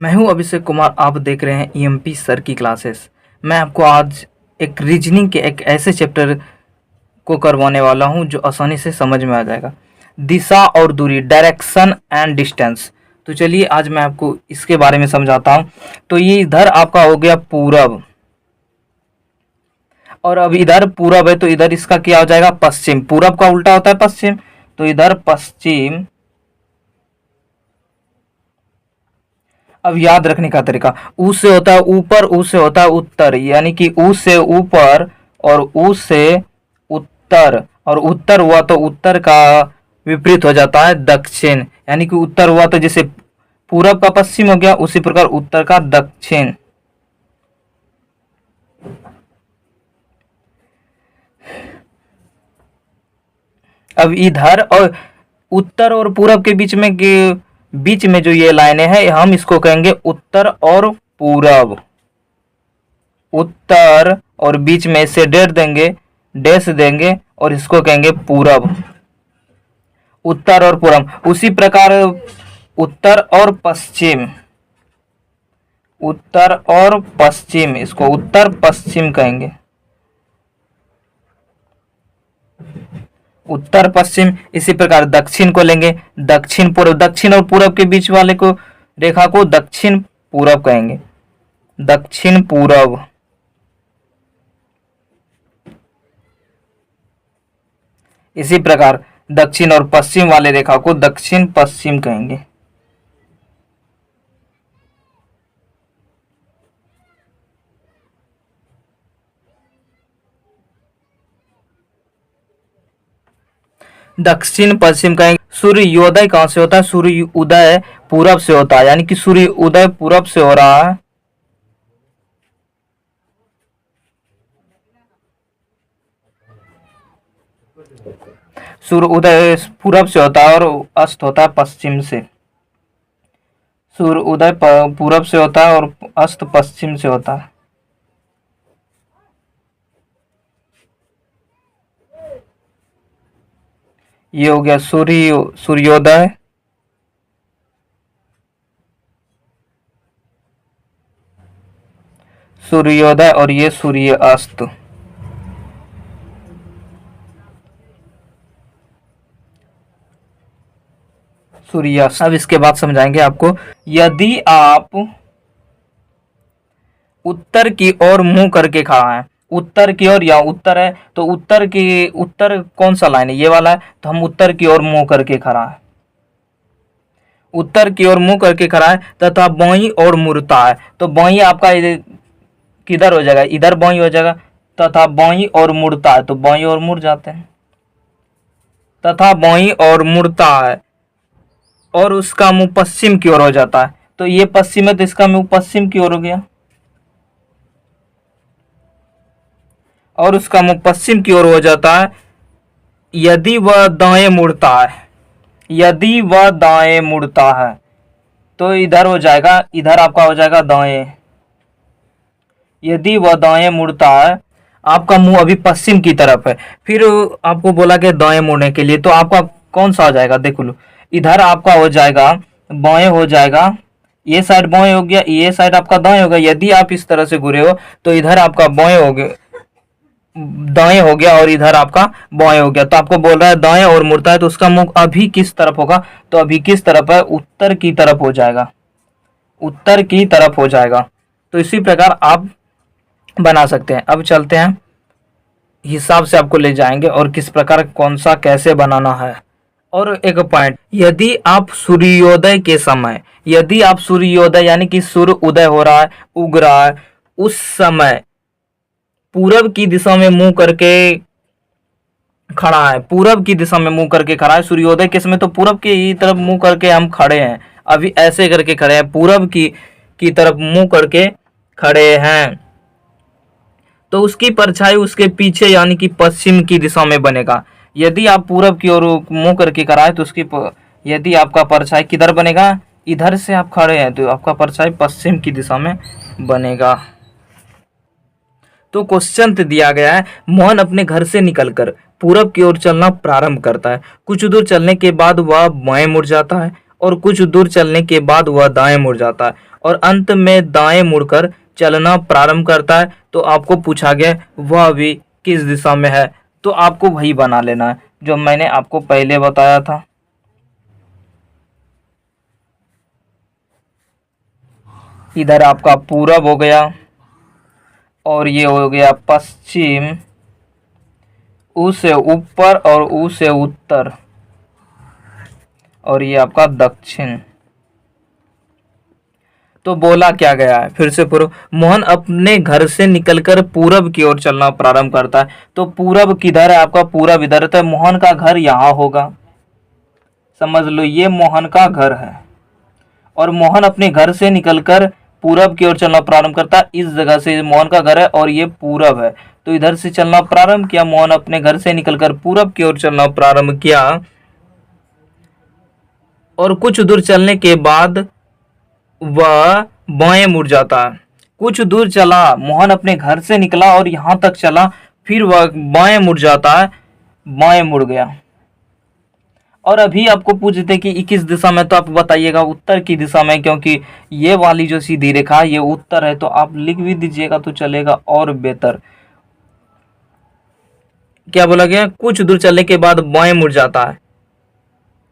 मैं हूं अभिषेक कुमार। आप देख रहे हैं ईएमपी सर की क्लासेस। मैं आपको आज एक रीजनिंग के एक ऐसे चैप्टर को करवाने वाला हूं जो आसानी से समझ में आ जाएगा। दिशा और दूरी, डायरेक्शन एंड डिस्टेंस। तो चलिए आज मैं आपको इसके बारे में समझाता हूं। तो ये इधर आपका हो गया पूरब, और अब इधर पूरब है तो इधर इसका क्या हो जाएगा, पश्चिम। पूरब का उल्टा होता है पश्चिम, तो इधर पश्चिम। अब याद रखने का तरीका, ऊ से होता है ऊपर, ऊ से होता है उत्तर, यानी कि ऊ से ऊपर और ऊ से उत्तर, और उत्तर हुआ तो उत्तर का विपरीत हो जाता है दक्षिण, यानी कि उत्तर हुआ तो जैसे पूरब का पश्चिम हो गया, उसी प्रकार उत्तर का दक्षिण। अब इधर और उत्तर और पूरब के बीच में जो ये लाइनें हैं, हम इसको कहेंगे उत्तर और पूरब। उत्तर और बीच में से डैश देंगे और इसको कहेंगे पूरब। उत्तर और पूरब। उसी प्रकार उत्तर और पश्चिम, उत्तर और पश्चिम, इसको उत्तर पश्चिम कहेंगे। उत्तर पश्चिम। इसी प्रकार दक्षिण को लेंगे, दक्षिण पूर्व। दक्षिण और पूरब के बीच वाले को रेखा को दक्षिण पूरब कहेंगे, दक्षिण पूरब। इसी प्रकार दक्षिण और पश्चिम वाले रेखा को दक्षिण पश्चिम कहेंगे। दक्षिण पश्चिम कहेंगे। सूर्योदय कहां से होता है, सूर्य उदय पूरब से होता है, यानी कि सूर्य उदय पूरब से हो रहा है। सूर्य उदय पूरब से होता है और अस्त होता है पश्चिम से। सूर्य उदय पूरब से होता है और अस्त पश्चिम से होता है। ये हो गया सूर्योदय, सूर्योदय, और ये सूर्य अस्त। सूर्यास्त। अब इसके बाद समझाएंगे आपको। यदि आप उत्तर की ओर मुंह करके खड़ा है, उत्तर की ओर, या उत्तर है तो उत्तर कौन सा लाइन है, ये वाला है, तो हम उत्तर की ओर मुंह करके खड़ा है। उत्तर की ओर मुंह करके खड़ा है तथा बाईं ओर मुड़ता है, तो बाईं आपका किधर हो जाएगा, इधर बाईं हो जाएगा। तथा बाईं ओर मुड़ता है, तो बाईं ओर मुड़ जाते हैं। तथा बाईं ओर मुड़ता है और उसका मुंह पश्चिम की ओर हो जाता है, तो ये पश्चिम है तो इसका मुंह पश्चिम की ओर हो गया, और उसका मुंह पश्चिम की ओर हो जाता है। यदि वह दाएं मुड़ता है, यदि वह दाएं मुड़ता है तो इधर हो जाएगा, इधर आपका हो जाएगा दाएं। यदि वह दाएं मुड़ता है, आपका मुंह अभी पश्चिम की तरफ है, फिर आपको बोला कि दाएं मुड़ने के लिए, तो आपका कौन सा हो जाएगा, देख लो। इधर आपका हो जाएगा बाएं, हो जाएगा, ये साइड बाएं हो गया, ये साइड आपका दाएं हो गया। यदि आप इस तरह से घुरे हो तो इधर आपका बाएं हो गया, दाएं हो गया, और इधर आपका बाएं हो गया। तो आपको बोल रहा है दाएं और मुड़ता है, तो उसका मुंह अभी किस तरफ होगा, तो अभी किस तरफ है, उत्तर की तरफ हो जाएगा, उत्तर की तरफ हो जाएगा। तो इसी प्रकार आप बना सकते हैं। अब चलते हैं, हिसाब से आपको ले जाएंगे और किस प्रकार कौन सा कैसे बनाना है। और एक पॉइंट, यदि आप सूर्योदय के समय, यदि आप सूर्योदय यानी कि सूर्य उदय हो रहा है, उग रहा है, उस समय पूरब की दिशा में मुंह करके खड़ा है, पूरब की दिशा में मुंह करके खड़ा है। सूर्योदय के समय तो पूरब की तरफ मुंह करके हम खड़े हैं, अभी ऐसे करके खड़े हैं, पूरब की तरफ मुंह करके खड़े हैं, तो उसकी परछाई उसके पीछे यानी कि पश्चिम की दिशा में बनेगा। यदि आप पूरब की ओर मुंह करके खड़ा है तो यदि आपका परछाई किधर बनेगा, इधर से आप खड़े हैं तो आपका परछाई पश्चिम की दिशा में बनेगा। तो क्वेश्चन दिया गया है, मोहन अपने घर से निकलकर पूरब की ओर चलना प्रारंभ करता है। कुछ दूर चलने के बाद वह बाएं मुड़ जाता है और कुछ दूर चलने के बाद वह दाएं मुड़ जाता है और अंत में दाएं मुड़कर चलना प्रारंभ करता है। तो आपको पूछा गया वह अभी किस दिशा में है, तो आपको वही बना लेना है जो मैंने आपको पहले बताया था। इधर आपका पूरब हो गया और ये हो गया पश्चिम, ऊ से ऊपर और ऊ से उत्तर, और ये आपका दक्षिण। तो बोला क्या गया है, फिर से पूर्व। मोहन अपने घर से निकलकर पूरब की ओर चलना प्रारंभ करता है। तो पूरब किधर है, आपका पूरब इधर है, तो मोहन का घर यहाँ होगा। समझ लो ये मोहन का घर है और मोहन अपने घर से निकलकर पूरब की ओर चलना प्रारंभ करता है। इस जगह से मोहन का घर है और ये पूरब है, तो इधर से चलना प्रारंभ किया। मोहन अपने घर से निकलकर पूरब की ओर चलना प्रारंभ किया और कुछ दूर चलने के बाद वह बाएं मुड़ जाता है। कुछ दूर चला, मोहन अपने घर से निकला और यहाँ तक चला, फिर वह बाएं मुड़ जाता है, बाएं मुड़ गया। और अभी आपको पूछते कि किस दिशा में, तो आप बताइएगा उत्तर की दिशा में, क्योंकि ये वाली जो सीधी रेखा है ये उत्तर है, तो आप लिख भी दीजिएगा तो चलेगा और बेहतर। क्या बोला गया, कुछ दूर चलने के बाद बाएं मुड़ जाता है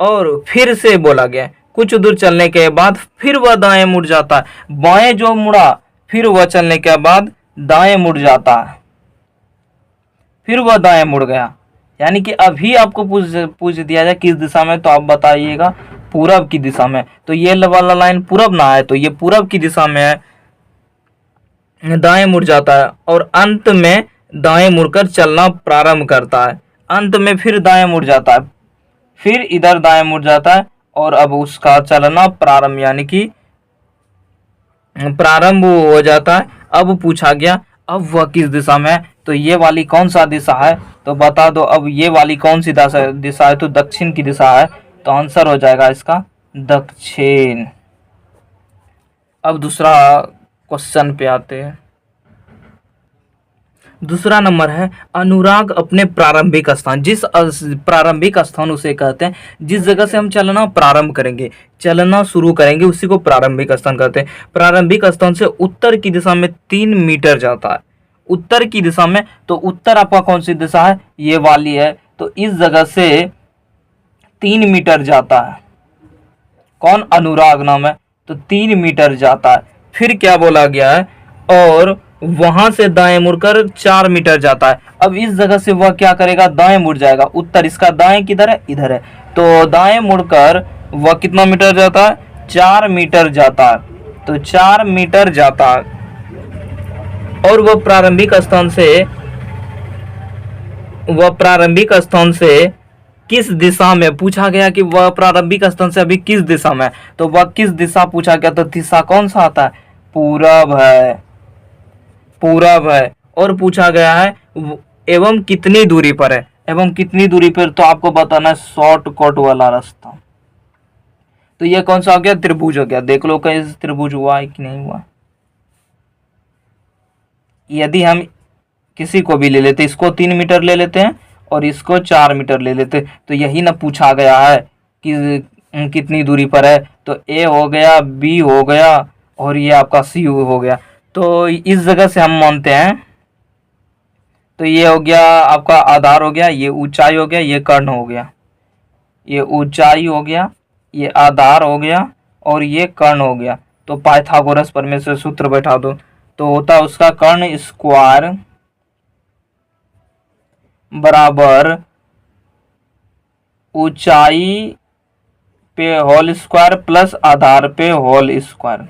और फिर से बोला गया कुछ दूर चलने के बाद फिर वह दाएं मुड़ जाता है। बाएं जो मुड़ा फिर वह चलने के बाद दाएं मुड़ जाता है, फिर वह दाएं मुड़ गया। यानी कि अभी आपको पूछ दिया जाए किस दिशा में, तो आप बताइएगा पूरब की दिशा में। तो ये वाला लाइन पूरब ना है, तो ये पूरब की दिशा में है, दाएं मुड़ जाता है और अंत में दाएं मुड़कर चलना प्रारंभ करता है। अंत में फिर दाएं मुड़ जाता है, फिर इधर दाएं मुड़ जाता है और अब उसका चलना प्रारंभ, यानी कि प्रारंभ हो जाता है। अब पूछा गया अब वह किस दिशा में है, तो ये वाली कौन सा दिशा है, तो बता दो। अब ये वाली कौन सी दिशा है, तो दक्षिण की दिशा है, तो आंसर हो जाएगा इसका दक्षिण। अब दूसरा क्वेश्चन पे आते हैं। दूसरा नंबर है अनुराग अपने प्रारंभिक स्थान, जिस प्रारंभिक स्थान उसे कहते हैं जिस जगह से हम चलना प्रारंभ करेंगे, चलना शुरू करेंगे, उसी को प्रारंभिक स्थान कहते हैं। प्रारंभिक स्थान से उत्तर की दिशा में 3 मीटर जाता है, उत्तर की दिशा में। तो उत्तर आपका कौन सी दिशा है, ये वाली है, तो इस जगह से 3 मीटर जाता है। कौन, अनुराग नाम है, तो 3 मीटर जाता है। फिर क्या बोला गया है, और वहां से दाएं मुड़कर 4 मीटर जाता है। अब इस जगह से वह क्या करेगा, दाएं मुड़ जाएगा। उत्तर इसका दाएं किधर है, इधर है, तो दाएं मुड़कर वह कितना मीटर जाता है, 4 मीटर जाता है, तो 4 मीटर जाता है। और वह प्रारंभिक स्थान से किस दिशा में, पूछा गया कि वह प्रारंभिक स्थान से अभी किस दिशा में, तो वह किस दिशा पूछा गया, तो दिशा कौन सा आता है, पूरब है, पूरब है। और पूछा गया है एवं कितनी दूरी पर है, एवं कितनी दूरी पर, तो आपको बताना है शॉर्टकट वाला रास्ता। तो ये कौन सा हो गया, त्रिभुज हो गया। देख लो कहीं त्रिभुज हुआ है कि नहीं हुआ। यदि हम किसी को भी ले लेते, इसको 3 मीटर ले लेते हैं और इसको 4 मीटर ले लेते, तो यही ना पूछा गया है कि कितनी दूरी पर है। तो ए हो गया, बी हो गया और ये आपका सी हो गया। तो इस जगह से हम मानते हैं, तो ये हो गया आपका आधार हो गया, ये ऊंचाई हो गया, ये कर्ण हो गया, ये ऊंचाई हो गया, ये आधार हो गया और ये कर्ण हो गया। तो पाइथागोरस प्रमेय से सूत्र बैठा दो, तो होता है उसका कर्ण स्क्वायर बराबर ऊंचाई पे होल स्क्वायर प्लस आधार पे होल स्क्वायर।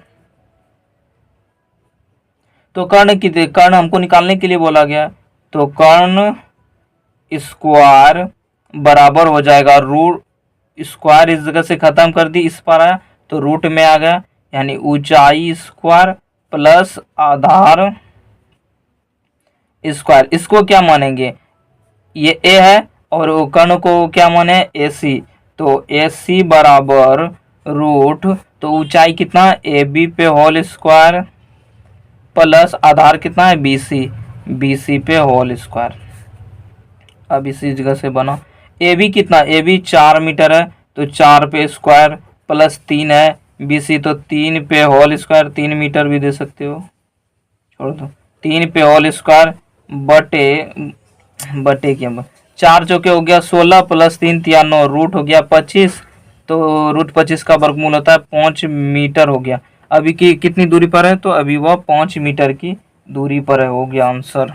तो कर्ण हमको निकालने के लिए बोला गया, तो कर्ण स्क्वायर बराबर हो जाएगा रूट स्क्वायर, इस जगह से खत्म कर दी, इस पर आया तो रूट में आ गया, यानी ऊंचाई स्क्वायर प्लस आधार स्क्वायर। इसको क्या मानेंगे, ये ए है और कर्ण को क्या माने, ए सी, तो ए सी बराबर रूट, तो ऊंचाई कितना, ए बी पे होल स्क्वायर प्लस आधार कितना है, बी सी पे होल स्क्वायर। अब इसी जगह से बना ए बी कितना, ए बी 4 मीटर है, तो 4 पे स्क्वायर प्लस 3 है BC, तो 3 पे होल स्क्वायर, 3 मीटर भी दे सकते हो, छोड़ दो। 3 पे होल स्क्वायर बटे बटे क्या, 4 चौके हो गया 16 प्लस 3 तिया 9, रूट हो गया 25, तो रूट 25 का वर्गमूल होता है 5 मीटर हो गया। अभी की कितनी दूरी पर है, तो अभी वह 5 मीटर की दूरी पर है, हो गया आंसर।